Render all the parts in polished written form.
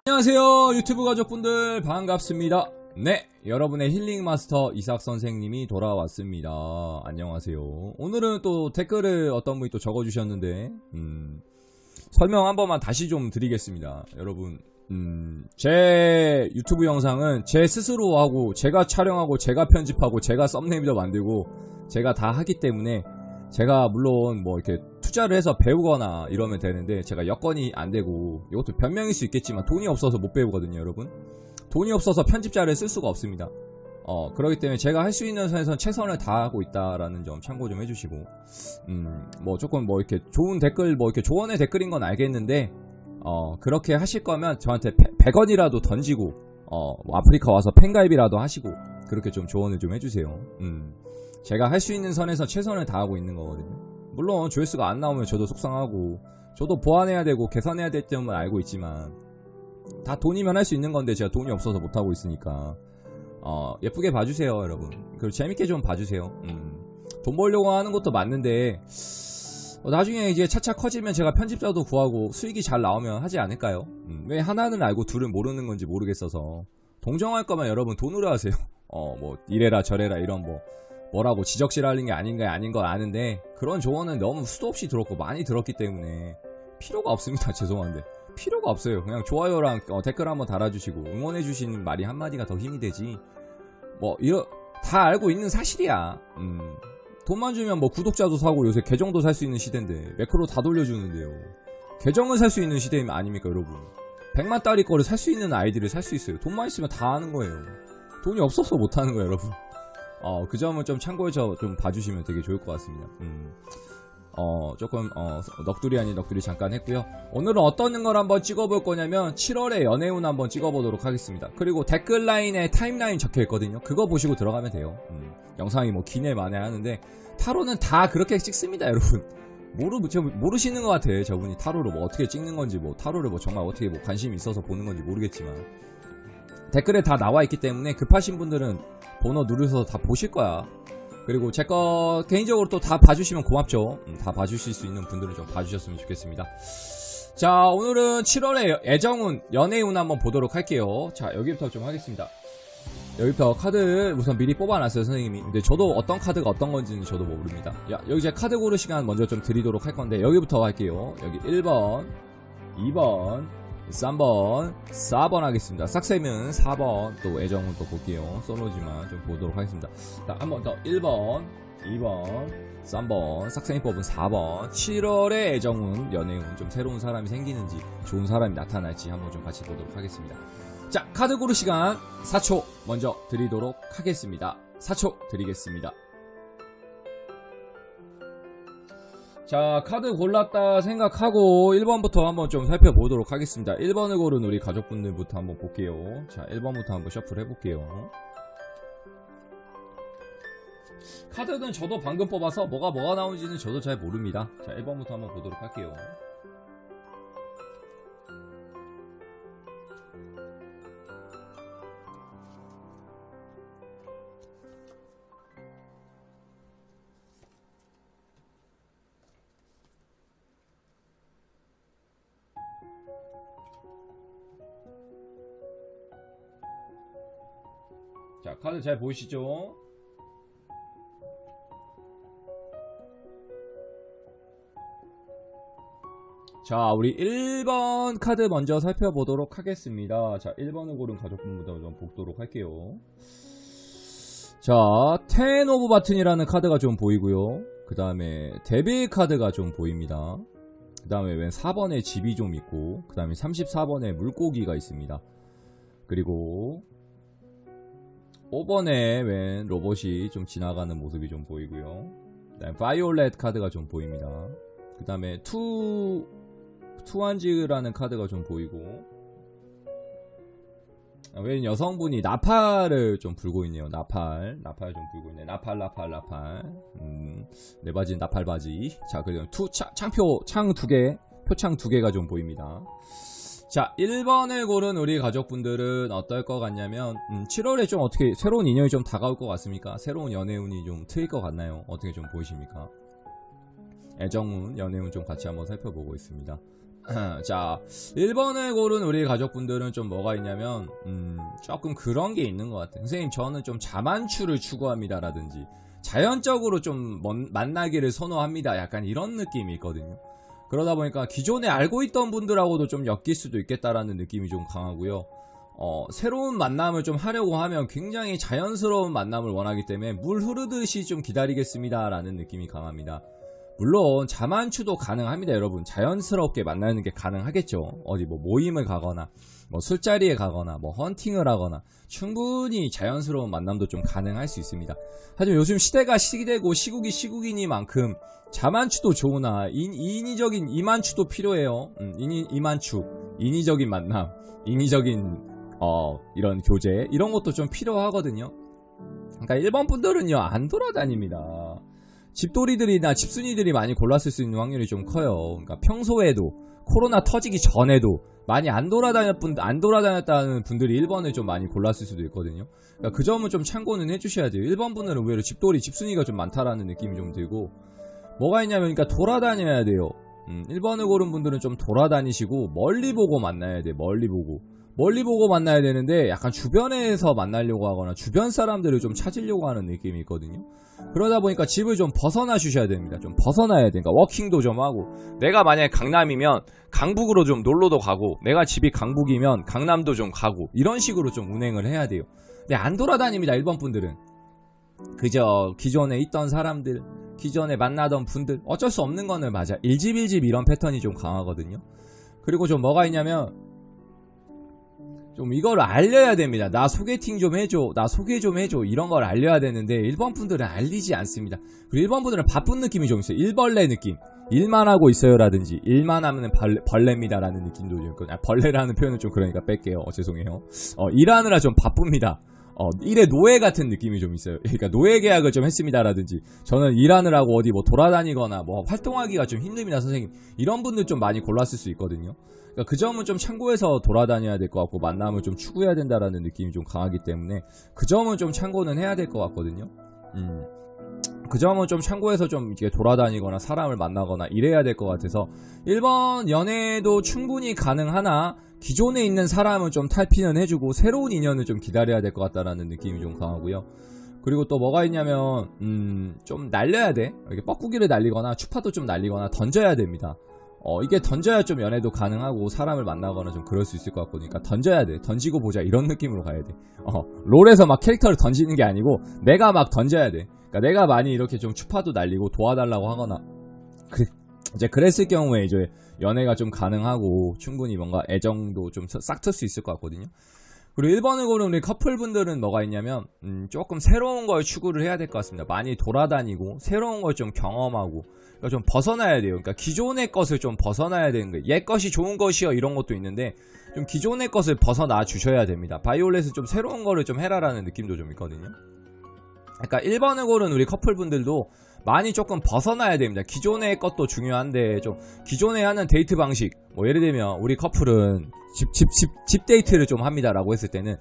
안녕하세요 유튜브 가족분들 반갑습니다. 네, 여러분의 힐링 마스터 이삭 선생님이 돌아왔습니다. 안녕하세요. 오늘은 또 댓글을 어떤 분이 또 적어주셨는데 설명 한 번만 다시 좀 드리겠습니다. 여러분, 제 유튜브 영상은 제 스스로 하고 제가 촬영하고 제가 편집하고 제가 썸네일도 만들고 제가 다 하기 때문에 제가 물론 뭐 이렇게 투자를 해서 배우거나 이러면 되는데 제가 여건이 안 되고, 이것도 변명일 수 있겠지만 돈이 없어서 못 배우거든요. 여러분, 돈이 없어서 편집자를 쓸 수가 없습니다. 그렇기 때문에 제가 할 수 있는 선에서는 최선을 다하고 있다라는 점 참고 좀 해주시고, 뭐 조금 뭐 이렇게 좋은 댓글, 뭐 이렇게 조언의 댓글인 건 알겠는데, 그렇게 하실 거면 저한테 100원이라도 던지고, 뭐 아프리카 와서 팬가입이라도 하시고, 그렇게 좀 조언을 좀 해주세요. 제가 할 수 있는 선에서 최선을 다하고 있는 거거든요. 물론 조회수가 안 나오면 저도 속상하고, 저도 보완해야 되고 개선해야 될 점은 알고 있지만, 다 돈이면 할 수 있는 건데 제가 돈이 없어서 못하고 있으니까 예쁘게 봐주세요 여러분. 그리고 재밌게 좀 봐주세요. 돈 벌려고 하는 것도 맞는데 나중에 이제 차차 커지면 제가 편집자도 구하고 수익이 잘 나오면 하지 않을까요? 왜 하나는 알고 둘은 모르는 건지 모르겠어서. 동정할 거면 여러분 돈으로 하세요. 뭐 이래라 저래라 이런 뭐라고 지적질하는 게 아닌 거 아는데, 그런 조언은 너무 수도 없이 들었고 많이 들었기 때문에 필요가 없습니다. 죄송한데 필요가 없어요. 그냥 좋아요랑 댓글 한번 달아주시고 응원해주시는 말이 한마디가 더 힘이 되지, 뭐 다 알고 있는 사실이야. 돈만 주면 뭐 구독자도 사고 요새 계정도 살 수 있는 시대인데 매크로 다 돌려주는데요. 계정을 살 수 있는 시대 아닙니까 여러분. 100만 달러 거를 살 수 있는 아이디를 살 수 있어요. 돈만 있으면 다 하는 거예요. 돈이 없어서 못 하는 거예요 여러분. 그 점은 좀 참고해서 좀 봐주시면 되게 좋을 것 같습니다. 조금 넋두리 아닌 넋두리 잠깐 했고요. 오늘은 어떤 걸 한번 찍어볼 거냐면 7월의 연애운 한번 찍어보도록 하겠습니다. 그리고 댓글 라인에 타임라인 적혀있거든요. 그거 보시고 들어가면 돼요. 영상이 뭐 기네 마네 하는데 타로는 다 그렇게 찍습니다 여러분. 모르시는 것 같아. 저분이 타로를 뭐 어떻게 찍는 건지, 뭐 타로를 뭐 정말 어떻게 뭐 관심이 있어서 보는 건지 모르겠지만 댓글에 다 나와있기 때문에 급하신 분들은 번호 누르셔서 다 보실 거야. 그리고 제 거 개인적으로 또 다 봐주시면 고맙죠. 다 봐주실 수 있는 분들은 좀 봐주셨으면 좋겠습니다. 자, 오늘은 7월의 애정운, 연애운 한번 보도록 할게요. 자, 여기부터 좀 하겠습니다. 여기부터 카드 우선 미리 뽑아놨어요 선생님이. 근데 저도 어떤 카드가 어떤 건지는 저도 모릅니다. 여기 제 카드 고를 시간 먼저 좀 드리도록 할 건데, 여기부터 할게요. 여기 1번, 2번, 3번, 4번 하겠습니다. 싹셈은 4번 또 애정은 또 볼게요. 솔로지만 좀 보도록 하겠습니다. 자, 한 번 더 1번, 2번, 3번, 싹셈이 뽑은 4번. 7월의 애정운, 연애운, 좀 새로운 사람이 생기는지 좋은 사람이 나타날지 한번 좀 같이 보도록 하겠습니다. 자, 카드 고를 시간 4초 먼저 드리도록 하겠습니다. 4초 드리겠습니다. 자, 카드 골랐다 생각하고 1번부터 한번 좀 살펴보도록 하겠습니다. 1번을 고른 우리 가족분들부터 한번 볼게요. 자, 1번부터 한번 셔플 해볼게요. 카드는 저도 방금 뽑아서 뭐가 나오는지는 저도 잘 모릅니다. 자, 1번부터 한번 보도록 할게요. 자, 카드 잘 보이시죠? 자, 우리 1번 카드 먼저 살펴보도록 하겠습니다. 자, 1번을 고른 가족분부터 좀 보도록 할게요. 자, 텐 오브 바튼이라는 카드가 좀 보이고요. 그 다음에 데빌 카드가 좀 보입니다. 그 다음에 웬 4번에 집이 좀 있고, 그 다음에 34번에 물고기가 있습니다. 그리고 5번에 웬 로봇이 좀 지나가는 모습이 좀 보이고요. 그 다음에 바이올렛 카드가 좀 보입니다. 그 다음에 투한지라는 카드가 좀 보이고, 웬 여성분이 나팔을 좀 불고 있네요. 나팔 좀 불고 있네. 나팔. 내 바지는 나팔 바지. 자, 그리고 창 두 개, 표창 두 개가 좀 보입니다. 자, 1번을 고른 우리 가족분들은 어떨 것 같냐면 7월에 좀 어떻게 새로운 인연이 좀 다가올 것 같습니까? 새로운 연애운이 좀 트일 것 같나요? 어떻게 좀 보이십니까? 애정운, 연애운 좀 같이 한번 살펴보고 있습니다. 자, 1번을 고른 우리 가족분들은 좀 뭐가 있냐면 조금 그런 게 있는 것 같아요. 선생님, 저는 좀 자만추를 추구합니다 라든지 자연적으로 좀 만나기를 선호합니다, 약간 이런 느낌이 있거든요. 그러다 보니까 기존에 알고 있던 분들하고도 좀 엮일 수도 있겠다라는 느낌이 좀 강하고요. 새로운 만남을 좀 하려고 하면 굉장히 자연스러운 만남을 원하기 때문에 물 흐르듯이 좀 기다리겠습니다 라는 느낌이 강합니다. 물론 자만추도 가능합니다, 여러분. 자연스럽게 만나는 게 가능하겠죠. 어디 뭐 모임을 가거나 뭐 술자리에 가거나 뭐 헌팅을 하거나 충분히 자연스러운 만남도 좀 가능할 수 있습니다. 하지만 요즘 시대가 시대고 시국이 시국이니만큼 자만추도 좋으나 인위적인 이만추도 필요해요. 이만추, 인위적인 만남, 인위적인 이런 교제, 이런 것도 좀 필요하거든요. 그러니까 1번 분들은요, 안 돌아다닙니다. 집돌이들이나 집순이들이 많이 골랐을 수 있는 확률이 좀 커요. 그러니까 평소에도 코로나 터지기 전에도 많이 안 돌아다녔다는 분들이 1번을 좀 많이 골랐을 수도 있거든요. 그러니까 그 점은 좀 참고는 해주셔야 돼요. 1번 분들은 의외로 집돌이, 집순이가 좀 많다라는 느낌이 좀 들고, 뭐가 있냐면, 그러니까 돌아다녀야 돼요. 1번을 고른 분들은 좀 돌아다니시고 멀리 보고 만나야 돼. 멀리 보고 만나야 되는데 약간 주변에서 만나려고 하거나 주변 사람들을 좀 찾으려고 하는 느낌이 있거든요. 그러다 보니까 집을 좀 벗어나 주셔야 됩니다. 좀 벗어나야 되니까 워킹도 좀 하고, 내가 만약에 강남이면 강북으로 좀 놀러도 가고, 내가 집이 강북이면 강남도 좀 가고, 이런 식으로 좀 운행을 해야 돼요. 근데 안 돌아다닙니다, 1번 분들은. 그저 기존에 있던 사람들, 기존에 만나던 분들, 어쩔 수 없는 거는 맞아. 1집 이런 패턴이 좀 강하거든요. 그리고 좀 뭐가 있냐면, 좀 이거를 알려야 됩니다. 나 소개팅 좀 해줘, 나 소개 좀 해줘, 이런 걸 알려야 되는데 1번 분들은 알리지 않습니다. 그리고 1번 분들은 바쁜 느낌이 좀 있어요. 일벌레 느낌, 일만 하고 있어요 라든지 일만 하면 벌레입니다 라는 느낌도 좀 있거든요. 벌레라는 표현은 좀 그러니까 뺄게요. 죄송해요. 일하느라 좀 바쁩니다. 일의 노예 같은 느낌이 좀 있어요. 그러니까 노예 계약을 좀 했습니다 라든지, 저는 일하느라고 어디 뭐 돌아다니거나 뭐 활동하기가 좀 힘듭니다 선생님, 이런 분들 좀 많이 골랐을 수 있거든요. 그러니까 그 점은 좀 참고해서 돌아다녀야 될 것 같고, 만남을 좀 추구해야 된다라는 느낌이 좀 강하기 때문에 그 점은 좀 참고는 해야 될 것 같거든요. 그 점은 좀 참고해서 좀 이렇게 돌아다니거나 사람을 만나거나 이래야 될 것 같아서 1번 연애도 충분히 가능하나 기존에 있는 사람은 좀 탈피는 해주고 새로운 인연을 좀 기다려야 될 것 같다라는 느낌이 좀 강하고요. 그리고 또 뭐가 있냐면 좀 날려야 돼. 이렇게 뻐꾸기를 날리거나 추파도 좀 날리거나 던져야 됩니다. 이게 던져야 좀 연애도 가능하고 사람을 만나거나 좀 그럴 수 있을 것 같고, 그러니까 던져야 돼. 던지고 보자, 이런 느낌으로 가야 돼. 롤에서 막 캐릭터를 던지는 게 아니고 내가 막 던져야 돼. 그러니까 내가 많이 이렇게 좀 추파도 날리고 도와달라고 하거나 이제 그랬을 경우에 이제 연애가 좀 가능하고 충분히 뭔가 애정도 좀 싹 틀 수 있을 것 같거든요. 그리고 1번을 고른 우리 커플분들은 뭐가 있냐면 조금 새로운 걸 추구를 해야 될 것 같습니다. 많이 돌아다니고 새로운 걸 좀 경험하고, 그러니까 좀 벗어나야 돼요. 그러니까 기존의 것을 좀 벗어나야 되는 거예요. 옛 것이 좋은 것이요, 이런 것도 있는데 좀 기존의 것을 벗어나 주셔야 됩니다. 바이올렛은 좀 새로운 거를 좀 해라라는 느낌도 좀 있거든요. 그러니까 1번을 고른 우리 커플분들도 많이 조금 벗어나야 됩니다. 기존의 것도 중요한데 좀 기존에 하는 데이트 방식, 뭐 예를 들면 우리 커플은 집 데이트를 좀 합니다라고 했을 때는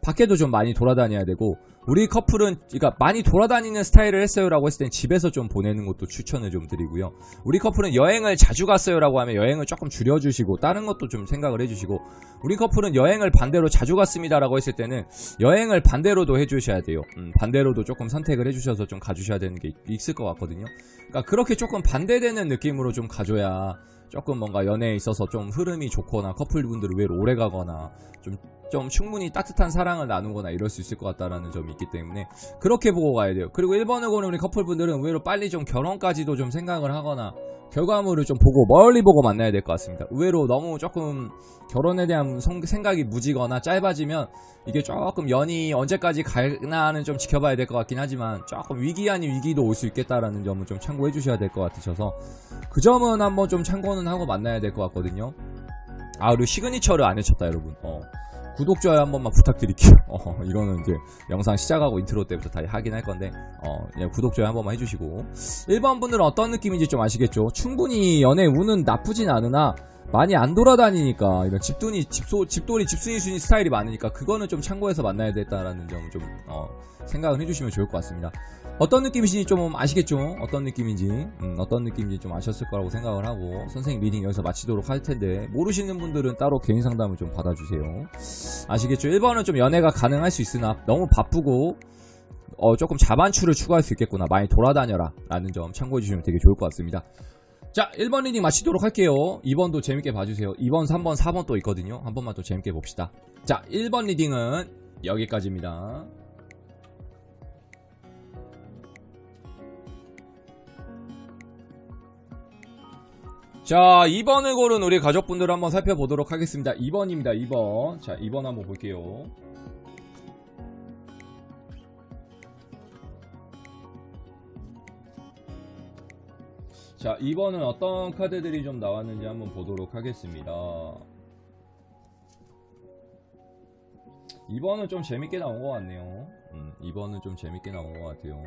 밖에도 좀 많이 돌아다녀야 되고, 우리 커플은 그러니까 많이 돌아다니는 스타일을 했어요라고 했을 땐 집에서 좀 보내는 것도 추천을 좀 드리고요. 우리 커플은 여행을 자주 갔어요라고 하면 여행을 조금 줄여주시고 다른 것도 좀 생각을 해주시고, 우리 커플은 여행을 반대로 자주 갔습니다라고 했을 때는 여행을 반대로도 해주셔야 돼요. 반대로도 조금 선택을 해주셔서 좀 가주셔야 되는 게 있을 것 같거든요. 그러니까 그렇게 조금 반대되는 느낌으로 좀 가줘야 조금 뭔가 연애에 있어서 좀 흐름이 좋거나 커플분들이 의외로 오래 가거나 좀 충분히 따뜻한 사랑을 나누거나 이럴 수 있을 것 같다라는 점이 있기 때문에 그렇게 보고 가야 돼요. 그리고 1번을 고른 우리 커플분들은 의외로 빨리 좀 결혼까지도 좀 생각을 하거나 결과물을 좀 보고 멀리 보고 만나야 될 것 같습니다. 의외로 너무 조금 결혼에 대한 생각이 무지거나 짧아지면 이게 조금 연이 언제까지 가나는 좀 지켜봐야 될 것 같긴 하지만 조금 위기 아닌 위기도 올 수 있겠다라는 점은 좀 참고해 주셔야 될 것 같으셔서 그 점은 한번 좀 참고는 하고 만나야 될 것 같거든요. 그리고 시그니처를 안 해쳤다 여러분. 구독, 좋아요 한 번만 부탁드릴게요. 이거는 이제 영상 시작하고 인트로 때부터 다 하긴 할 건데, 구독, 좋아요 한 번만 해주시고. 1번 분들은 어떤 느낌인지 좀 아시겠죠? 충분히 연애 운은 나쁘진 않으나, 많이 안 돌아다니니까 이런 집돌이 집순이 순위 스타일이 많으니까 그거는 좀 참고해서 만나야 되겠다라는 점 좀 생각을 해주시면 좋을 것 같습니다. 어떤 느낌인지 좀 아시겠죠? 어떤 느낌인지 좀 아셨을 거라고 생각을 하고 선생님 리딩 여기서 마치도록 할 텐데 모르시는 분들은 따로 개인 상담을 좀 받아주세요. 아시겠죠? 1번은 좀 연애가 가능할 수 있으나 너무 바쁘고 조금 자만추를 추구할 수 있겠구나. 많이 돌아다녀라 라는 점 참고해 주시면 되게 좋을 것 같습니다. 자, 1번 리딩 마치도록 할게요. 2번도 재밌게 봐주세요. 2번, 3번, 4번 또 있거든요. 한 번만 또 재밌게 봅시다. 자, 1번 리딩은 여기까지입니다. 자, 2번을 고른 우리 가족분들을 한번 살펴보도록 하겠습니다. 2번입니다. 2번. 자, 2번 한번 볼게요. 자, 2번은 어떤 카드들이 좀 나왔는지 한번 보도록 하겠습니다. 2번은 좀 재밌게 나온 것 같네요. 2번은 좀 재밌게 나온 것 같아요.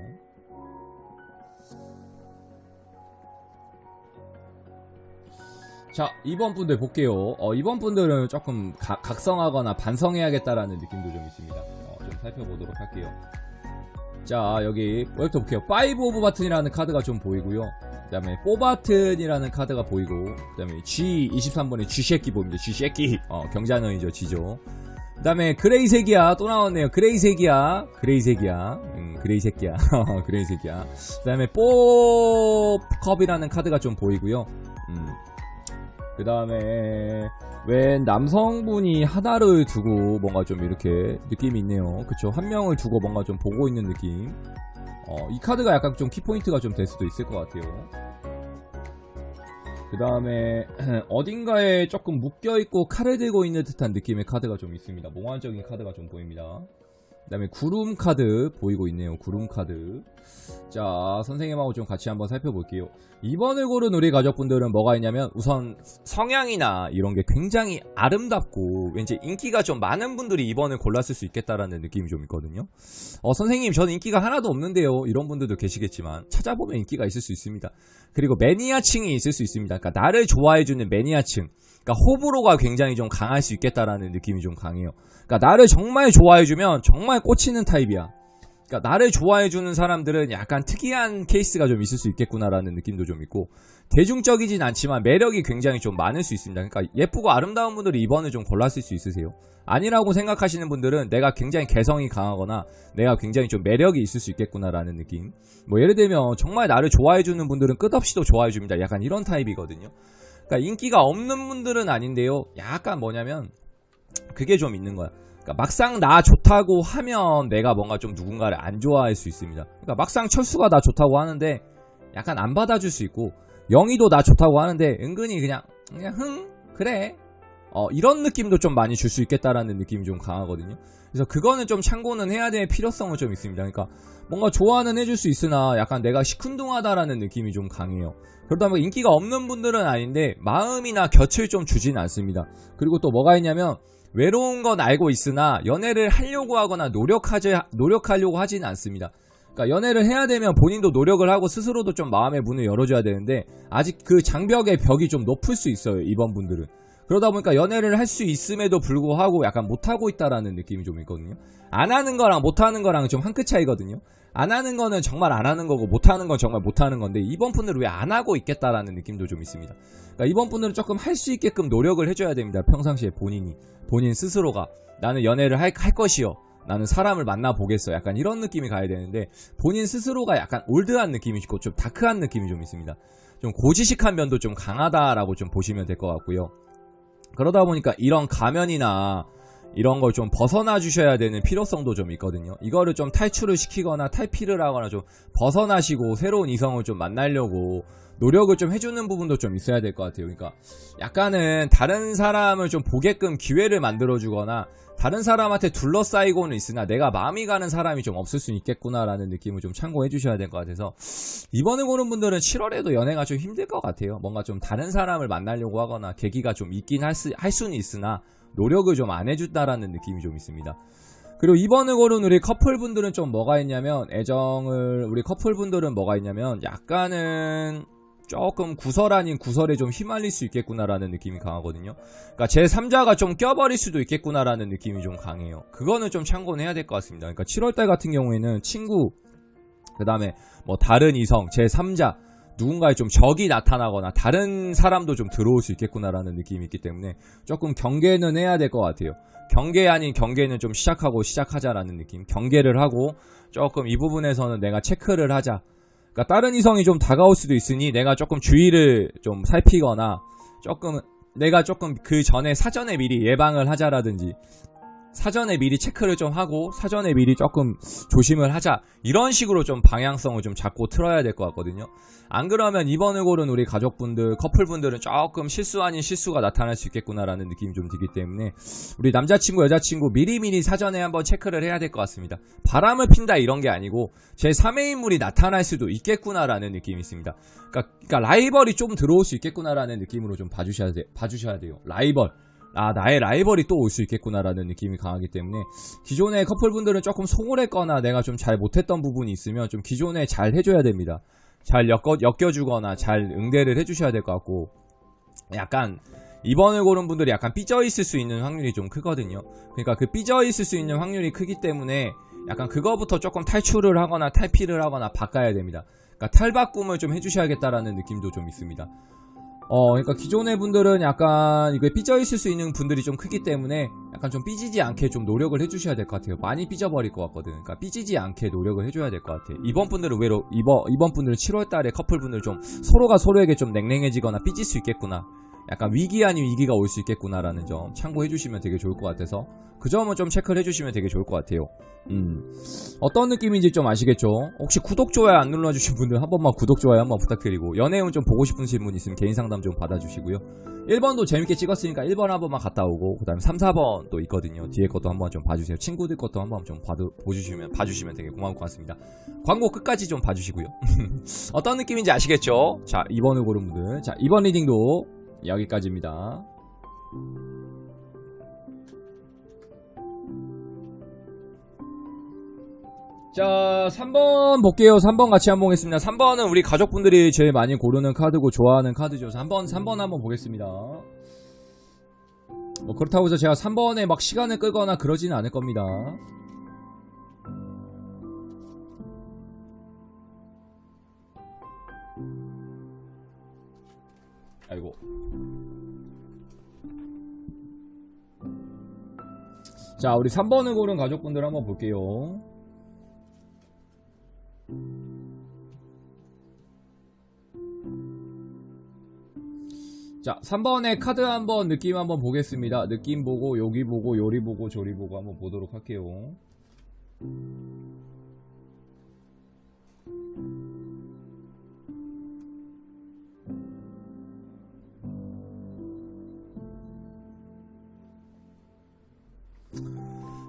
자, 2번 분들 볼게요. 2번 분들은 조금 각성하거나 반성해야겠다라는 느낌도 좀 있습니다. 좀 살펴보도록 할게요. 자, 여기부터 볼게요. 5 오브 바튼이라는 카드가 좀 보이고요. 그 다음에 4 바튼이라는 카드가 보이고, 그 다음에 G 23번에 G새끼 보입니다. G새끼. 경자너이죠. G죠. 그 다음에 그레이색이야. 또 나왔네요. 그레이색이야. 그레이색이야. 그레이새끼야. 그레이색이야. 그 다음에 4 컵이라는 카드가 좀 보이고요. 그 다음에 웬 남성분이 하나를 두고 뭔가 좀 이렇게 느낌이 있네요. 그쵸? 한 명을 두고 뭔가 좀 보고 있는 느낌. 이 카드가 약간 좀 키포인트가 좀 될 수도 있을 것 같아요. 그 다음에 어딘가에 조금 묶여있고 칼을 들고 있는 듯한 느낌의 카드가 좀 있습니다. 몽환적인 카드가 좀 보입니다. 그 다음에 구름 카드 보이고 있네요. 구름 카드. 자, 선생님하고 좀 같이 한번 살펴볼게요. 2번을 고른 우리 가족분들은 뭐가 있냐면 우선 성향이나 이런 게 굉장히 아름답고 왠지 인기가 좀 많은 분들이 2번을 골랐을 수 있겠다라는 느낌이 좀 있거든요. 선생님 저는 인기가 하나도 없는데요. 이런 분들도 계시겠지만 찾아보면 인기가 있을 수 있습니다. 그리고 매니아층이 있을 수 있습니다. 그러니까 나를 좋아해주는 매니아층, 그러니까 호불호가 굉장히 좀 강할 수 있겠다라는 느낌이 좀 강해요. 그러니까 나를 정말 좋아해주면 정말 꽂히는 타입이야. 그러니까 나를 좋아해주는 사람들은 약간 특이한 케이스가 좀 있을 수 있겠구나라는 느낌도 좀 있고, 대중적이진 않지만 매력이 굉장히 좀 많을 수 있습니다. 그러니까 예쁘고 아름다운 분들이 2번을 좀 골랐을 수 있으세요. 아니라고 생각하시는 분들은 내가 굉장히 개성이 강하거나 내가 굉장히 좀 매력이 있을 수 있겠구나라는 느낌. 뭐 예를 들면 정말 나를 좋아해주는 분들은 끝없이도 좋아해줍니다. 약간 이런 타입이거든요. 그러니까 인기가 없는 분들은 아닌데요. 약간 뭐냐면 그게 좀 있는 거야. 그러니까 막상 나 좋다고 하면 내가 뭔가 좀 누군가를 안 좋아할 수 있습니다. 그러니까 막상 철수가 나 좋다고 하는데 약간 안 받아줄 수 있고, 영희도 나 좋다고 하는데 은근히 그냥 그래 이런 느낌도 좀 많이 줄 수 있겠다라는 느낌이 좀 강하거든요. 그래서 그거는 좀 참고는 해야 될 필요성은 좀 있습니다. 그러니까 뭔가 좋아는 해줄 수 있으나 약간 내가 시큰둥하다라는 느낌이 좀 강해요. 그러다 보면 인기가 없는 분들은 아닌데 마음이나 곁을 좀 주진 않습니다. 그리고 또 뭐가 있냐면 외로운 건 알고 있으나 연애를 하려고 하거나 노력하려고 하진 않습니다. 그러니까 연애를 해야 되면 본인도 노력을 하고 스스로도 좀 마음의 문을 열어줘야 되는데 아직 그 장벽의 벽이 좀 높을 수 있어요. 이번 분들은. 그러다 보니까 연애를 할 수 있음에도 불구하고 약간 못하고 있다라는 느낌이 좀 있거든요. 안 하는 거랑 못하는 거랑 좀 한 끗 차이거든요. 안 하는 거는 정말 안 하는 거고 못하는 건 정말 못하는 건데 이번 분들은 왜 안 하고 있겠다라는 느낌도 좀 있습니다. 그러니까 이번 분들은 조금 할 수 있게끔 노력을 해줘야 됩니다. 평상시에 본인 스스로가 나는 연애를 할 것이요, 나는 사람을 만나보겠어, 약간 이런 느낌이 가야 되는데 본인 스스로가 약간 올드한 느낌이 있고 좀 다크한 느낌이 좀 있습니다. 좀 고지식한 면도 좀 강하다라고 좀 보시면 될 것 같고요. 그러다 보니까 이런 가면이나 이런 걸 좀 벗어나 주셔야 되는 필요성도 좀 있거든요. 이거를 좀 탈출을 시키거나 탈피를 하거나 좀 벗어나시고 새로운 이성을 좀 만나려고 노력을 좀 해주는 부분도 좀 있어야 될 것 같아요. 그러니까 약간은 다른 사람을 좀 보게끔 기회를 만들어주거나 다른 사람한테 둘러싸이고는 있으나 내가 마음이 가는 사람이 좀 없을 수 있겠구나라는 느낌을 좀 참고해 주셔야 될 것 같아서, 이번에 보는 분들은 7월에도 연애가 좀 힘들 것 같아요. 뭔가 좀 다른 사람을 만나려고 하거나 계기가 좀 있긴 할 수는 있으나 노력을 좀 안 해준다라는 느낌이 좀 있습니다. 그리고 2번을 고른 우리 커플분들은 좀 뭐가 있냐면 우리 커플분들은 뭐가 있냐면 약간은 조금 구설 아닌 구설에 좀 휘말릴 수 있겠구나라는 느낌이 강하거든요. 그러니까 제 3자가 좀 껴버릴 수도 있겠구나라는 느낌이 좀 강해요. 그거는 좀 참고는 해야 될 것 같습니다. 그러니까 7월달 같은 경우에는 친구, 그 다음에 뭐 다른 이성, 제 3자, 누군가의 좀 적이 나타나거나 다른 사람도 좀 들어올 수 있겠구나라는 느낌이 있기 때문에 조금 경계는 해야 될 것 같아요. 경계 아닌 경계는 좀 시작하자라는 느낌. 경계를 하고 조금 이 부분에서는 내가 체크를 하자. 그러니까 다른 이성이 좀 다가올 수도 있으니 내가 조금 주의를 좀 살피거나 내가 조금 그 전에 사전에 미리 예방을 하자라든지 사전에 미리 체크를 좀 하고 사전에 미리 조금 조심을 하자, 이런 식으로 좀 방향성을 좀 잡고 틀어야 될 것 같거든요. 안 그러면 이번을 고른 우리 가족분들, 커플분들은 조금 실수 아닌 실수가 나타날 수 있겠구나라는 느낌이 좀 들기 때문에 우리 남자친구 여자친구 미리미리 사전에 한번 체크를 해야 될 것 같습니다. 바람을 핀다 이런 게 아니고 제 3의 인물이 나타날 수도 있겠구나라는 느낌이 있습니다. 그러니까 라이벌이 좀 들어올 수 있겠구나라는 느낌으로 좀 봐주셔야 돼요. 라이벌, 나의 라이벌이 또 올 수 있겠구나라는 느낌이 강하기 때문에 기존의 커플분들은 조금 소홀했거나 내가 좀 잘 못했던 부분이 있으면 좀 기존에 잘 해줘야 됩니다. 잘 엮여주거나 잘 응대를 해주셔야 될 것 같고, 약간 이번을 고른 분들이 약간 삐져있을 수 있는 확률이 좀 크거든요. 그러니까 그 삐져있을 수 있는 확률이 크기 때문에 약간 그거부터 조금 탈출을 하거나 탈피를 하거나 바꿔야 됩니다. 그러니까 탈바꿈을 좀 해주셔야겠다라는 느낌도 좀 있습니다. 그러니까 기존의 분들은 약간 이게 삐져있을 수 있는 분들이 좀 크기 때문에 약간 좀 삐지지 않게 좀 노력을 해주셔야 될 것 같아요. 많이 삐져버릴 것 같거든. 그러니까 삐지지 않게 노력을 해줘야 될 것 같아요. 이번 분들은 의외로 이번 분들은 7월달에 커플분들 좀 서로가 서로에게 좀 냉랭해지거나 삐질 수 있겠구나, 약간 위기 아닌 위기가 올 수 있겠구나라는 점 참고해주시면 되게 좋을 것 같아서 그 점은 좀 체크를 해주시면 되게 좋을 것 같아요. 어떤 느낌인지 좀 아시겠죠? 혹시 구독, 좋아요 안 눌러주신 분들 한 번만 구독, 좋아요 한번 부탁드리고, 연애운 좀 보고 싶으신 분 있으면 개인 상담 좀 받아주시고요. 1번도 재밌게 찍었으니까 1번 한 번만 갔다 오고, 그 다음에 3, 4번 또 있거든요. 뒤에 것도 한번 좀 봐주세요. 친구들 것도 한번 좀 봐주시면 되게 고마울 것 같습니다. 광고 끝까지 좀 봐주시고요. 어떤 느낌인지 아시겠죠? 자, 2번을 고른 분들, 자, 2번 리딩도 여기까지입니다. 자, 3번 볼게요. 3번 같이 한번 보겠습니다. 3번은 우리 가족분들이 제일 많이 고르는 카드고 좋아하는 카드죠. 3번 한번 보겠습니다. 뭐 그렇다고 해서 제가 3번에 막 시간을 끌거나 그러지는 않을 겁니다. 아이고. 자, 우리 3번을 고른 가족분들 한번 볼게요. 자, 3번의 카드 한번 느낌 한번 보겠습니다. 느낌 보고 여기 보고 요리 보고 조리 보고 한번 보도록 할게요.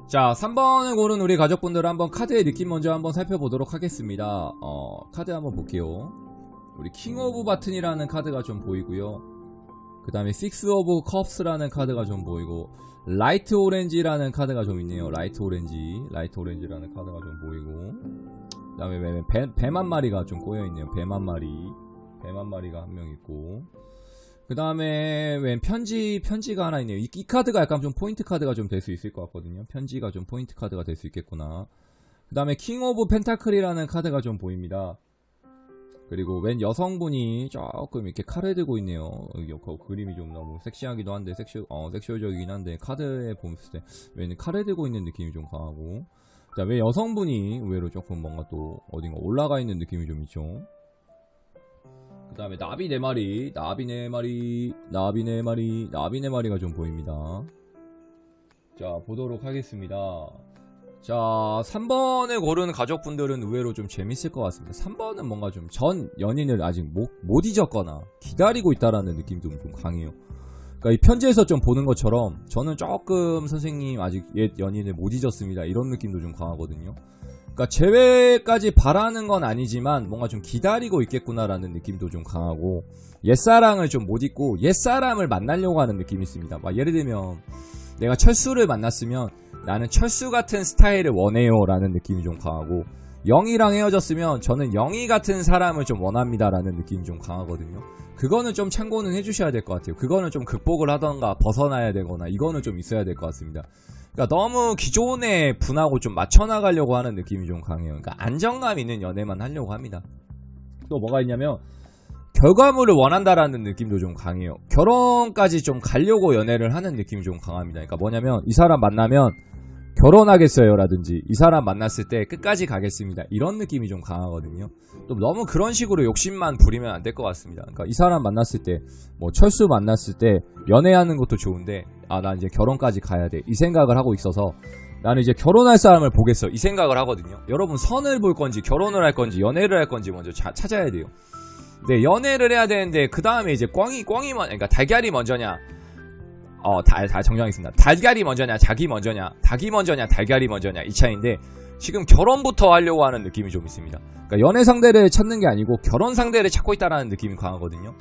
자, 3번을 고른 우리 가족분들 한번 카드의 느낌 먼저 한번 살펴보도록 하겠습니다. 카드 한번 볼게요. 우리 킹 오브 바튼이라는 카드가 좀 보이고요. 그 다음에 6 오브 컵스라는 카드가 좀 보이고, 라이트 오렌지라는 카드가 좀 있네요. 라이트 오렌지라는 카드가 좀 보이고, 그 다음에 뱀 한 마리가 좀 꼬여있네요. 뱀 한 마리가 한 명 있고, 그 다음에 웬 편지가 하나 있네요. 이 카드가 약간 좀 포인트 카드가 좀 될 수 있을 것 같거든요. 편지가 좀 포인트 카드가 될 수 있겠구나. 그 다음에 킹 오브 펜타클이라는 카드가 좀 보입니다. 그리고 웬 여성분이 조금 이렇게 칼을 들고 있네요. 그 그림이 좀 너무 섹시하기도 한데, 섹슈얼적이긴 한데, 카드에 보았을 때 웬 칼을 들고 있는 느낌이 좀 강하고, 자, 웬 여성분이 의외로 조금 뭔가 또 어딘가 올라가 있는 느낌이 좀 있죠. 그 다음에 나비 4마리가 좀 보입니다. 자, 보도록 하겠습니다. 자, 3번을 고른 가족분들은 의외로 좀 재밌을 것 같습니다. 3번은 뭔가 좀 전 연인을 아직 못 잊었거나 기다리고 있다라는 느낌도 좀 강해요. 그러니까 이 편지에서 좀 보는 것처럼 저는 조금 선생님 아직 옛 연인을 못 잊었습니다, 이런 느낌도 좀 강하거든요. 그러니까 재회까지 바라는 건 아니지만 뭔가 좀 기다리고 있겠구나라는 느낌도 좀 강하고, 옛사랑을 좀 못 잊고 옛사람을 만나려고 하는 느낌이 있습니다. 막 예를 들면 내가 철수를 만났으면 나는 철수 같은 스타일을 원해요 라는 느낌이 좀 강하고, 영희랑 헤어졌으면 저는 영희 같은 사람을 좀 원합니다라는 느낌이 좀 강하거든요. 그거는 좀 참고는 해주셔야 될 것 같아요. 그거는 좀 극복을 하던가 벗어나야 되거나 이거는 좀 있어야 될 것 같습니다. 그러니까 너무 기존의 분하고 좀 맞춰나가려고 하는 느낌이 좀 강해요. 그러니까 안정감 있는 연애만 하려고 합니다. 또 뭐가 있냐면 결과물을 원한다라는 느낌도 좀 강해요. 결혼까지 좀 가려고 연애를 하는 느낌이 좀 강합니다. 그러니까 뭐냐면 이 사람 만나면 결혼하겠어요 라든지 이 사람 만났을 때 끝까지 가겠습니다 이런 느낌이 좀 강하거든요. 또 너무 그런 식으로 욕심만 부리면 안 될 것 같습니다. 그러니까 이 사람 만났을 때 뭐 철수 만났을 때 연애하는 것도 좋은데 아 난 이제 결혼까지 가야 돼 이 생각을 하고 있어서 나는 이제 결혼할 사람을 보겠어 이 생각을 하거든요. 여러분 선을 볼 건지 결혼을 할 건지 연애를 할 건지 먼저 찾아야 돼요. 네, 연애를 해야 되는데 그 다음에 이제 그러니까 달걀이 먼저냐 다 정정하겠습니다. 달걀이 먼저냐 자기 먼저냐 닭이 먼저냐 달걀이 먼저냐 이 차이인데 지금 결혼부터 하려고 하는 느낌이 좀 있습니다. 그러니까 연애 상대를 찾는 게 아니고 결혼 상대를 찾고 있다라는 느낌이 강하거든요.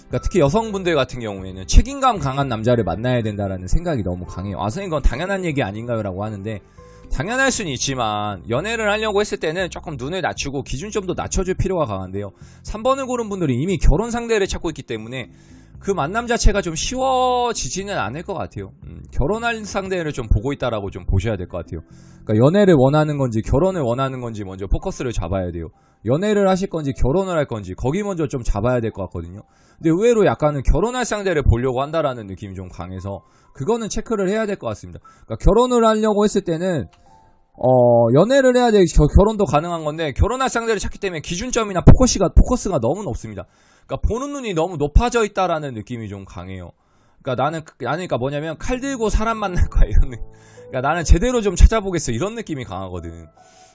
그러니까 특히 여성분들 같은 경우에는 책임감 강한 남자를 만나야 된다라는 생각이 너무 강해요. 아 선생님 그건 당연한 얘기 아닌가요? 라고 하는데 당연할 수는 있지만 연애를 하려고 했을 때는 조금 눈을 낮추고 기준점도 낮춰줄 필요가 강한데요. 3번을 고른 분들이 이미 결혼 상대를 찾고 있기 때문에 그 만남 자체가 좀 쉬워지지는 않을 것 같아요. 결혼할 상대를 좀 보고 있다라고 좀 보셔야 될 것 같아요. 그러니까 연애를 원하는 건지 결혼을 원하는 건지 먼저 포커스를 잡아야 돼요. 연애를 하실 건지 결혼을 할 건지 거기 먼저 좀 잡아야 될 것 같거든요. 근데 의외로 약간은 결혼할 상대를 보려고 한다라는 느낌이 좀 강해서 그거는 체크를 해야 될 것 같습니다. 그러니까 결혼을 하려고 했을 때는 연애를 해야 돼. 결혼도 가능한 건데 결혼할 상대를 찾기 때문에 기준점이나 포커스가 너무 높습니다. 그러니까 보는 눈이 너무 높아져 있다라는 느낌이 좀 강해요. 그러니까 나는 그러니까 뭐냐면 칼 들고 사람 만날 거야 이런 느낌. 그러니까 나는 제대로 좀 찾아보겠어 이런 느낌이 강하거든.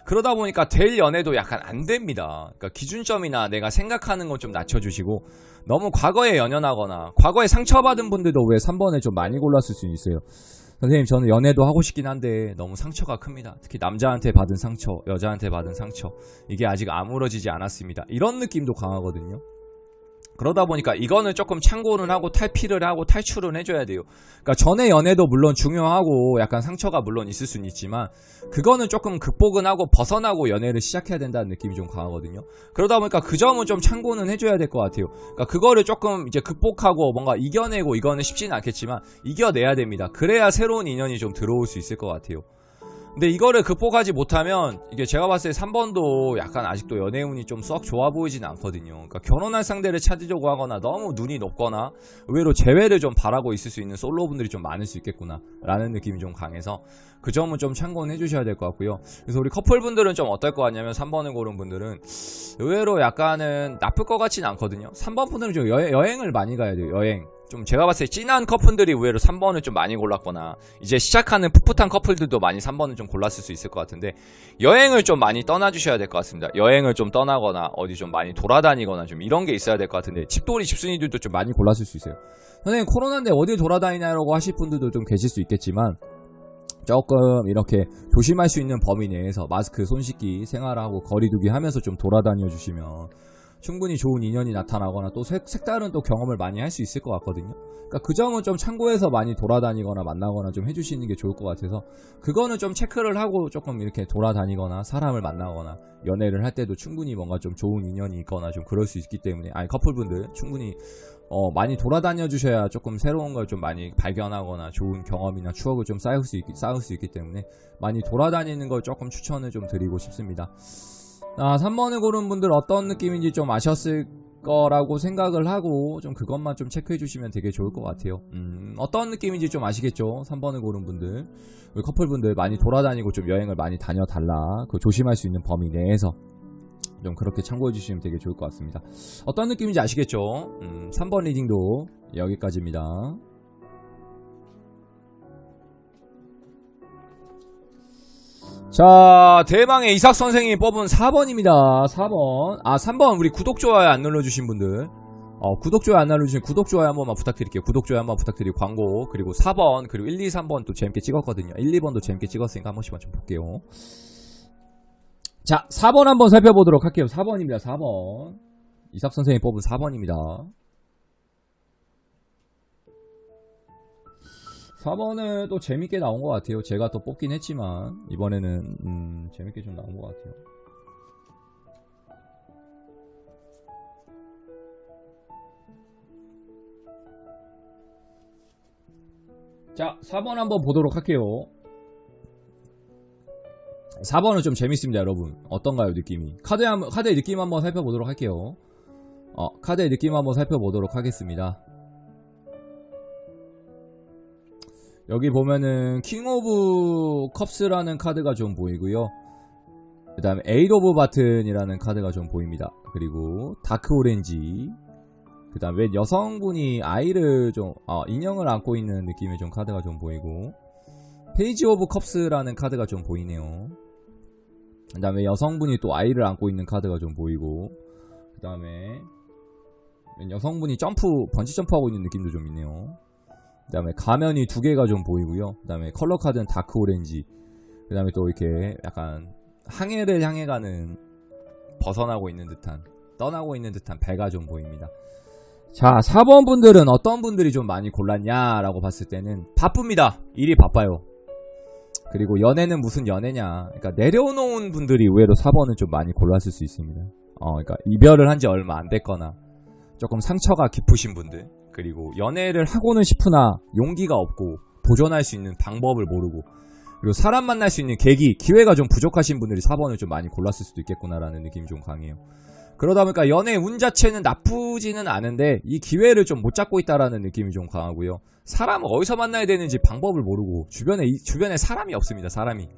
그러다 보니까 될 연애도 약간 안 됩니다. 그러니까 기준점이나 내가 생각하는 건 좀 낮춰주시고 너무 과거에 연연하거나 과거에 상처받은 분들도 왜 3번을 좀 많이 골랐을 수 있어요. 선생님 저는 연애도 하고 싶긴 한데 너무 상처가 큽니다. 특히 남자한테 받은 상처, 여자한테 받은 상처 이게 아직 아물어지지 않았습니다. 이런 느낌도 강하거든요. 그러다 보니까 이거는 조금 참고는 하고 탈피를 하고 탈출은 해줘야 돼요. 그러니까 전에 연애도 물론 중요하고 약간 상처가 물론 있을 수는 있지만 그거는 조금 극복은 하고 벗어나고 연애를 시작해야 된다는 느낌이 좀 강하거든요. 그러다 보니까 그 점은 좀 참고는 해줘야 될 것 같아요. 그러니까 그거를 조금 이제 극복하고 뭔가 이겨내고 이거는 쉽지는 않겠지만 이겨내야 됩니다. 그래야 새로운 인연이 좀 들어올 수 있을 것 같아요. 근데 이거를 극복하지 못하면 이게 제가 봤을 때 3번도 약간 아직도 연애운이 좀 썩 좋아 보이진 않거든요. 그러니까 결혼할 상대를 찾으려고 하거나 너무 눈이 높거나 의외로 재회를 좀 바라고 있을 수 있는 솔로분들이 좀 많을 수 있겠구나 라는 느낌이 좀 강해서 그 점은 좀 참고는 해주셔야 될 것 같고요. 그래서 우리 커플분들은 좀 어떨 것 같냐면 3번을 고른 분들은 의외로 약간은 나쁠 것 같진 않거든요. 3번 분들은 좀 여행을 많이 가야 돼요. 여행. 좀 제가 봤을 때 찐한 커플들이 의외로 3번을 좀 많이 골랐거나 이제 시작하는 풋풋한 커플들도 많이 3번을 좀 골랐을 수 있을 것 같은데 여행을 좀 많이 떠나주셔야 될 것 같습니다. 여행을 좀 떠나거나 어디 좀 많이 돌아다니거나 좀 이런 게 있어야 될 것 같은데 집돌이 집순이들도 좀 많이 골랐을 수 있어요. 선생님 코로나인데 어딜 돌아다니냐라고 하실 분들도 좀 계실 수 있겠지만 조금 이렇게 조심할 수 있는 범위 내에서 마스크, 손 씻기, 생활하고 거리두기 하면서 좀 돌아다녀 주시면 충분히 좋은 인연이 나타나거나 또 색다른 또 경험을 많이 할 수 있을 것 같거든요. 그러니까 그 점은 좀 참고해서 많이 돌아다니거나 만나거나 좀 해주시는 게 좋을 것 같아서 그거는 좀 체크를 하고 조금 이렇게 돌아다니거나 사람을 만나거나 연애를 할 때도 충분히 뭔가 좀 좋은 인연이 있거나 좀 그럴 수 있기 때문에 커플분들 충분히 많이 돌아다녀 주셔야 조금 새로운 걸 좀 많이 발견하거나 좋은 경험이나 추억을 좀 쌓을 수 있기 때문에 많이 돌아다니는 걸 조금 추천을 좀 드리고 싶습니다. 3번을 고른 분들 어떤 느낌인지 좀 아셨을 거라고 생각을 하고 좀 그것만 좀 체크해 주시면 되게 좋을 것 같아요. 어떤 느낌인지 좀 아시겠죠? 3번을 고른 분들 우리 커플분들 많이 돌아다니고 좀 여행을 많이 다녀달라. 그 조심할 수 있는 범위 내에서 좀 그렇게 참고해 주시면 되게 좋을 것 같습니다. 어떤 느낌인지 아시겠죠? 3번 리딩도 여기까지입니다. 자, 대망의 이삭 선생님이 뽑은 4번입니다. 4번. 3번 우리 구독, 좋아요 안 눌러주신 분들 구독, 좋아요 안 눌러주신 구독, 좋아요 한 번만 부탁드릴게요. 구독, 좋아요 한 번 부탁드리고 광고 그리고 4번 그리고 1, 2, 3번 또 재밌게 찍었거든요. 1, 2번도 재밌게 찍었으니까 한 번씩만 좀 볼게요. 자, 4번 한번 살펴보도록 할게요. 4번입니다. 4번. 이삭 선생님이 뽑은 4번입니다. 4번은 또 재밌게 나온 것 같아요. 제가 또 뽑긴 했지만 이번에는 재밌게 좀 나온 것 같아요. 자, 4번 한번 보도록 할게요. 4번은 좀 재밌습니다, 여러분. 어떤가요, 느낌이? 카드의 느낌 한번 살펴보도록 할게요. 카드의 느낌 한번 살펴보도록 하겠습니다. 여기 보면은 킹 오브 컵스라는 카드가 좀 보이고요. 그 다음에 에잇 오브 바튼이라는 카드가 좀 보입니다. 그리고 다크 오렌지, 그 다음 왜 여성분이 아이를 좀 인형을 안고 있는 느낌의 좀 카드가 좀 보이고, 페이지 오브 컵스라는 카드가 좀 보이네요. 그 다음에 여성분이 또 아이를 안고 있는 카드가 좀 보이고, 그 다음에 여성분이 번지 점프하고 있는 느낌도 좀 있네요. 그 다음에 가면이 2개가 좀 보이고요. 그 다음에 컬러 카드는 다크 오렌지, 그 다음에 또 이렇게 약간 항해를 향해 가는, 벗어나고 있는 듯한, 떠나고 있는 듯한 배가 좀 보입니다. 자, 4번 분들은 어떤 분들이 좀 많이 골랐냐라고 봤을 때는 바쁩니다. 일이 바빠요. 그리고 연애는 무슨 연애냐, 그러니까 내려놓은 분들이 의외로 4번은 좀 많이 골랐을 수 있습니다. 그러니까 이별을 한 지 얼마 안 됐거나 조금 상처가 깊으신 분들, 그리고 연애를 하고는 싶으나 용기가 없고 도전할 수 있는 방법을 모르고, 그리고 사람 만날 수 있는 계기, 기회가 좀 부족하신 분들이 4번을 좀 많이 골랐을 수도 있겠구나라는 느낌이 좀 강해요. 그러다 보니까 연애 운 자체는 나쁘지는 않은데 이 기회를 좀 못 잡고 있다라는 느낌이 좀 강하고요. 사람을 어디서 만나야 되는지 방법을 모르고 주변에 사람이 없습니다. 사람이.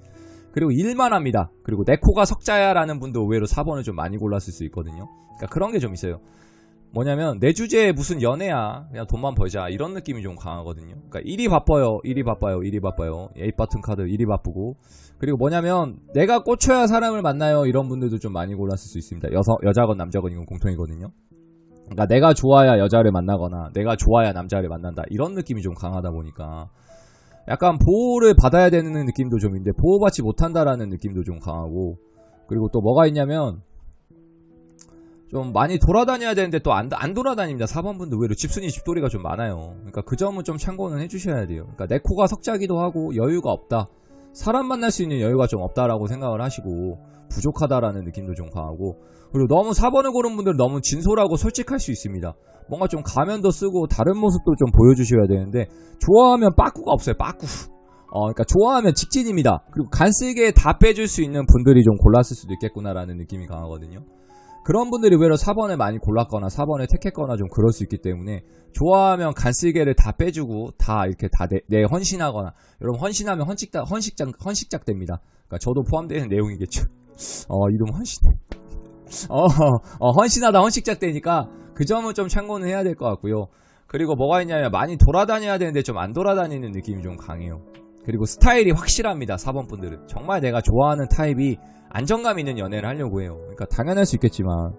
그리고 일만 합니다. 그리고 내 코가 석자야라는 분도 의외로 4번을 좀 많이 골랐을 수 있거든요. 그러니까 그런 게 좀 있어요. 뭐냐면 내 주제에 무슨 연애야, 그냥 돈만 벌자, 이런 느낌이 좀 강하거든요. 그러니까 일이 바빠요. 에잇 버튼 카드 일이 바쁘고, 그리고 뭐냐면 내가 꽂혀야 사람을 만나요, 이런 분들도 좀 많이 골랐을 수 있습니다. 여자건 남자건 이건 공통이거든요. 그러니까 내가 좋아야 여자를 만나거나 내가 좋아야 남자를 만난다, 이런 느낌이 좀 강하다 보니까 약간 보호를 받아야 되는 느낌도 좀 있는데 보호받지 못한다라는 느낌도 좀 강하고, 그리고 또 뭐가 있냐면 좀 많이 돌아다녀야 되는데 또 안 돌아다닙니다. 4번 분들 의외로 집순이 집돌이가 좀 많아요. 그러니까 그 점은 좀 참고는 해주셔야 돼요. 그러니까 내 코가 석자기도 하고 여유가 없다, 사람 만날 수 있는 여유가 좀 없다라고 생각을 하시고 부족하다라는 느낌도 좀 강하고, 그리고 너무 4번을 고른 분들은 너무 진솔하고 솔직할 수 있습니다. 뭔가 좀 가면도 쓰고 다른 모습도 좀 보여주셔야 되는데 좋아하면 빠꾸가 없어요. 빠꾸. 그러니까 좋아하면 직진입니다. 그리고 간쓸게 다 빼줄 수 있는 분들이 좀 골랐을 수도 있겠구나라는 느낌이 강하거든요. 그런 분들이 의외로 4번을 많이 골랐거나 4번을 택했거나 좀 그럴 수 있기 때문에 좋아하면 간쓸게를 다 빼주고 다 이렇게 다 내 헌신하거나, 여러분 헌신하면 헌식작 됩니다. 그러니까 저도 포함되는 내용이겠죠. 이름 헌신. 헌신하다 헌식작 되니까 그 점은 좀 참고는 해야 될 것 같고요. 그리고 뭐가 있냐면 많이 돌아다녀야 되는데 좀 안 돌아다니는 느낌이 좀 강해요. 그리고 스타일이 확실합니다. 4번 분들은 정말 내가 좋아하는 타입이 안정감 있는 연애를 하려고 해요. 그러니까 당연할 수 있겠지만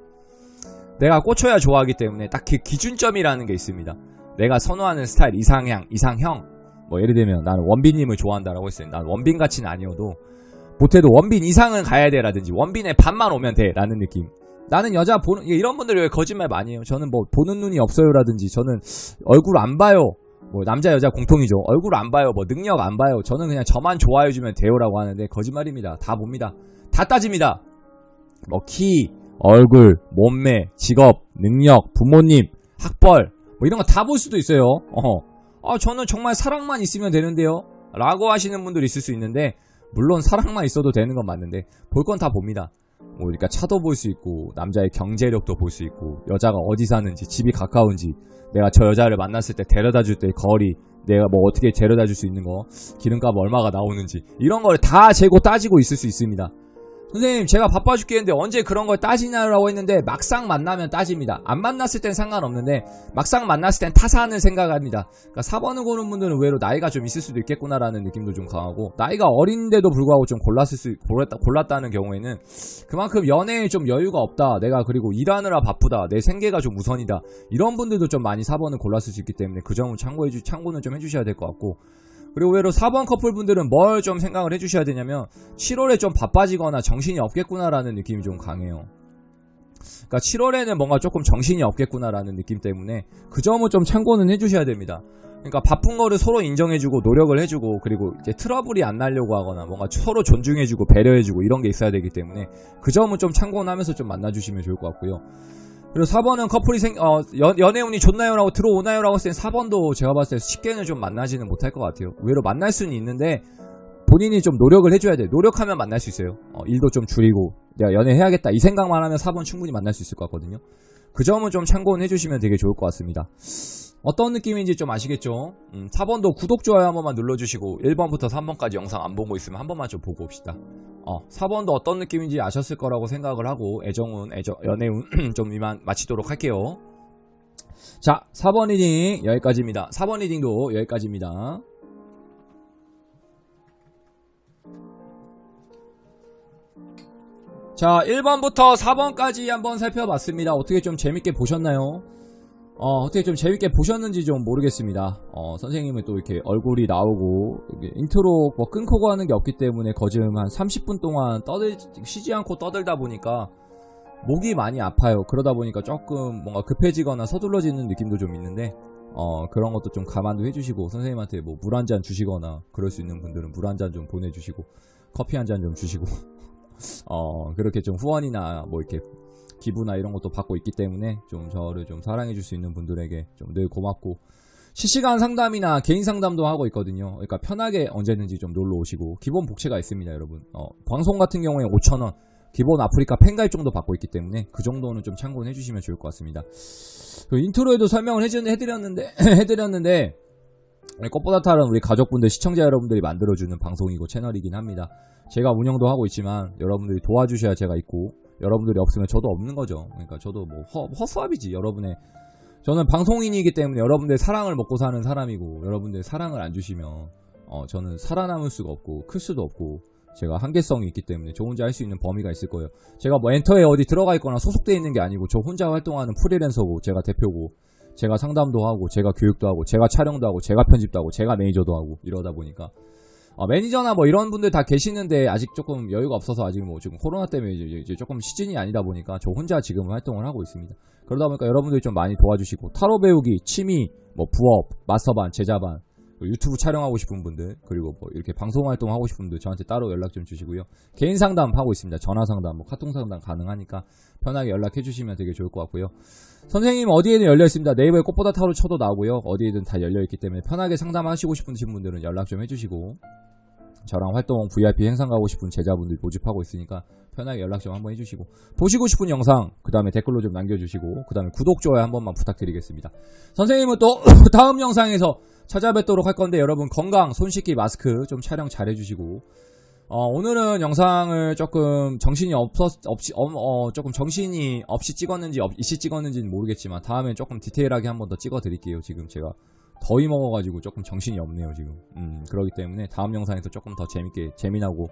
내가 꽂혀야 좋아하기 때문에 딱 그 기준점이라는 게 있습니다. 내가 선호하는 스타일, 이상형. 뭐 예를 들면 나는 원빈님을 좋아한다라고 했어요. 난 원빈같이는 아니어도 못해도 원빈 이상은 가야 돼라든지 원빈의 반만 오면 돼 라는 느낌. 나는 여자 보는, 이런 분들이 왜 거짓말 많이 해요. 저는 뭐 보는 눈이 없어요 라든지, 저는 얼굴 안 봐요, 뭐 남자 여자 공통이죠. 얼굴 안 봐요, 뭐 능력 안 봐요, 저는 그냥 저만 좋아해주면 돼요라고 하는데 거짓말입니다. 다 봅니다. 다 따집니다. 뭐 키, 얼굴, 몸매, 직업, 능력, 부모님, 학벌, 뭐 이런 거 다 볼 수도 있어요. 저는 정말 사랑만 있으면 되는데요 라고 하시는 분들이 있을 수 있는데, 물론 사랑만 있어도 되는 건 맞는데 볼 건 다 봅니다. 뭐 그러니까 차도 볼 수 있고, 남자의 경제력도 볼 수 있고, 여자가 어디 사는지, 집이 가까운지, 내가 저 여자를 만났을 때 데려다 줄 때 거리, 내가 뭐 어떻게 데려다 줄 수 있는 거, 기름값 얼마가 나오는지, 이런 걸 다 재고 따지고 있을 수 있습니다. 선생님 제가 바빠 죽겠는데 언제 그런 걸 따지냐라고 했는데, 막상 만나면 따집니다. 안 만났을 땐 상관없는데 막상 만났을 땐 타사하는 생각합니다. 그러니까 4번을 고른 분들은 의외로 나이가 좀 있을 수도 있겠구나라는 느낌도 좀 강하고, 나이가 어린데도 불구하고 좀 골랐다는 경우에는 그만큼 연애에 좀 여유가 없다, 내가 그리고 일하느라 바쁘다, 내 생계가 좀 우선이다, 이런 분들도 좀 많이 4번을 골랐을 수 있기 때문에 그 점은 참고는 좀 해주셔야 될 것 같고, 그리고 의외로 4번 커플분들은 뭘 좀 생각을 해주셔야 되냐면 7월에 좀 바빠지거나 정신이 없겠구나라는 느낌이 좀 강해요. 그러니까 7월에는 뭔가 조금 정신이 없겠구나라는 느낌 때문에 그 점은 좀 참고는 해주셔야 됩니다. 그러니까 바쁜 거를 서로 인정해주고 노력을 해주고 그리고 이제 트러블이 안 나려고 하거나 뭔가 서로 존중해주고 배려해주고 이런 게 있어야 되기 때문에 그 점은 좀 참고하면서 좀 만나주시면 좋을 것 같고요. 그리고 4번은 커플이 연애운이 좋나요? 라고 들어오나요? 라고 했을 때 4번도 제가 봤을 때 쉽게는 좀 만나지는 못할 것 같아요. 의외로 만날 수는 있는데 본인이 좀 노력을 해줘야 돼요. 노력하면 만날 수 있어요. 일도 좀 줄이고 내가 연애해야겠다 이 생각만 하면 4번 충분히 만날 수 있을 것 같거든요. 그 점은 좀 참고는 해주시면 되게 좋을 것 같습니다. 어떤 느낌인지 좀 아시겠죠? 4번도 구독, 좋아요 한 번만 눌러주시고 1번부터 3번까지 영상 안 보고 있으면 한 번만 좀 보고 옵시다. 4번도 어떤 느낌인지 아셨을 거라고 생각을 하고 연애운 좀 이만 마치도록 할게요. 자, 4번 리딩 여기까지입니다. 4번 리딩도 여기까지입니다. 자, 1번부터 4번까지 한번 살펴봤습니다. 어떻게 좀 재밌게 보셨나요? 어떻게 좀 재밌게 보셨는지 좀 모르겠습니다. 선생님은 또 이렇게 얼굴이 나오고 인트로 뭐 끊고 가는 게 없기 때문에 거즘 한 30분 동안 쉬지 않고 떠들다 보니까 목이 많이 아파요. 그러다 보니까 조금 뭔가 급해지거나 서둘러지는 느낌도 좀 있는데 그런 것도 좀 감안도 해주시고 선생님한테 뭐 물 한 잔 주시거나 그럴 수 있는 분들은 물 한 잔 좀 보내주시고 커피 한 잔 좀 주시고 그렇게 좀 후원이나 뭐 이렇게 기부나 이런 것도 받고 있기 때문에 좀 저를 좀 사랑해줄 수 있는 분들에게 좀 늘 고맙고 실시간 상담이나 개인 상담도 하고 있거든요. 그러니까 편하게 언제든지 좀 놀러 오시고 기본 복채가 있습니다, 여러분. 방송 같은 경우에 5,000원 기본 아프리카 팬가입 정도 받고 있기 때문에 그 정도는 좀 참고해 주시면 좋을 것 같습니다. 그 인트로에도 설명을 해드렸는데 꽃보다 탈은 우리 가족분들, 시청자 여러분들이 만들어주는 방송이고 채널이긴 합니다. 제가 운영도 하고 있지만 여러분들이 도와주셔야 제가 있고 여러분들이 없으면 저도 없는 거죠. 그러니까 저도 뭐 허수아비지. 저는 방송인이기 때문에 여러분들의 사랑을 먹고 사는 사람이고 여러분들의 사랑을 안 주시면 저는 살아남을 수가 없고 클 수도 없고 제가 한계성이 있기 때문에 저 혼자 할 수 있는 범위가 있을 거예요. 제가 뭐 엔터에 어디 들어가 있거나 소속되어 있는 게 아니고 저 혼자 활동하는 프리랜서고 제가 대표고 제가 상담도 하고 제가 교육도 하고 제가 촬영도 하고 제가 편집도 하고 제가 매니저도 하고 이러다 보니까 매니저나 뭐 이런 분들 다 계시는데 아직 조금 여유가 없어서 아직 뭐 지금 코로나 때문에 이제 조금 시즌이 아니다 보니까 저 혼자 지금 활동을 하고 있습니다. 그러다 보니까 여러분들이 좀 많이 도와주시고 타로 배우기, 취미, 뭐 부업, 마스터반, 제자반, 유튜브 촬영하고 싶은 분들 그리고 뭐 이렇게 방송 활동하고 싶은 분들 저한테 따로 연락 좀 주시고요. 개인 상담 하고 있습니다. 전화 상담, 뭐 카톡 상담 가능하니까 편하게 연락해 주시면 되게 좋을 것 같고요. 선생님 어디에든 열려 있습니다. 네이버에 꽃보다 타로 쳐도 나오고요. 어디에든 다 열려 있기 때문에 편하게 상담하시고 싶으신 분들은 연락 좀 해주시고 저랑 활동 VIP 행사 가고 싶은 제자분들 모집하고 있으니까 편하게 연락 좀 한번 해주시고 보시고 싶은 영상 그 다음에 댓글로 좀 남겨주시고 그 다음에 구독, 좋아요 한 번만 부탁드리겠습니다. 선생님은 또 다음 영상에서 찾아뵙도록 할 건데 여러분 건강, 손 씻기, 마스크 좀 촬영 잘 해주시고 오늘은 영상을 조금 조금 정신이 없이 찍었는지 이씨 찍었는지는 모르겠지만 다음엔 조금 디테일하게 한 번 더 찍어 드릴게요. 지금 제가 더위 먹어가지고 조금 정신이 없네요 지금. 그러기 때문에 다음 영상에서 조금 더 재미나고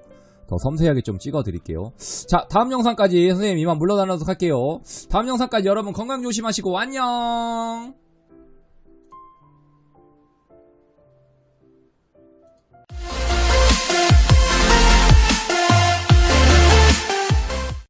더 섬세하게 좀 찍어 드릴게요. 자, 다음 영상까지 선생님 이만 물러나도록 할게요. 다음 영상까지 여러분 건강 조심하시고 안녕.